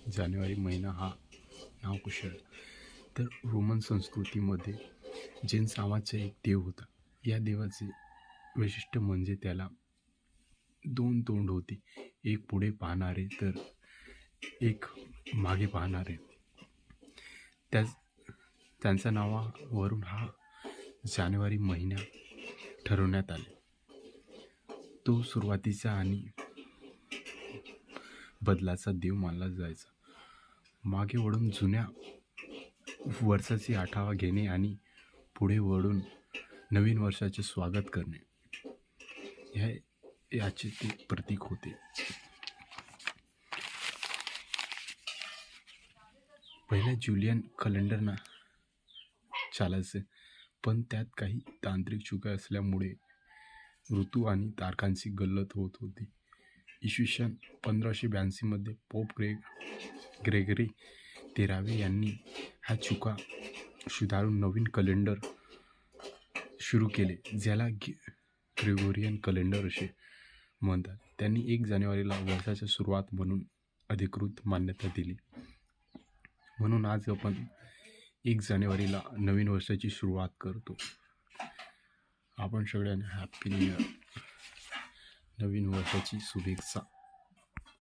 जानेवारी महिना हा नावकुशल. तर रोमन संस्कृतीमध्ये जैन समाजाचा एक देव होता. या देवाचे वैशिष्ट्य म्हणजे त्याला 2 तोंड होती. एक पुढे पाहणारे तर एक मागे पाहणारे. त्यांच्या नावावरून हा जानेवारी महिना ठरवण्यात आले. तो सुरुवातीचा आणि बदलाचा देव मानला जायचा. मागे वळून जुन्या वर्षाची आढावा घेणे आणि पुढे वळून नवीन वर्षाचे स्वागत करणे याचे ते प्रतीक होते. पहिल्या जुलियन कॅलेंडरना चालायचे, पण त्यात काही तांत्रिक चुका असल्यामुळे ऋतू आणि तारखांची गल्लत होत होती. इसवी सन 1582 मध्ये पोप ग्रेगरी 13वे यांनी ह्या चुका सुधारून नवीन कॅलेंडर सुरू केले, ज्याला ग्रेगोरियन कॅलेंडर असे म्हणतात. त्यांनी 1 जानेवारीला वर्षाची सुरुवात म्हणून अधिकृत मान्यता दिली. म्हणून आज आपण 1 जानेवारीला नवीन वर्षाची सुरुवात करतो. आपण सगळ्यांना हॅपी न्यू इयर, नवीन वर्षाची शुभेच्छा.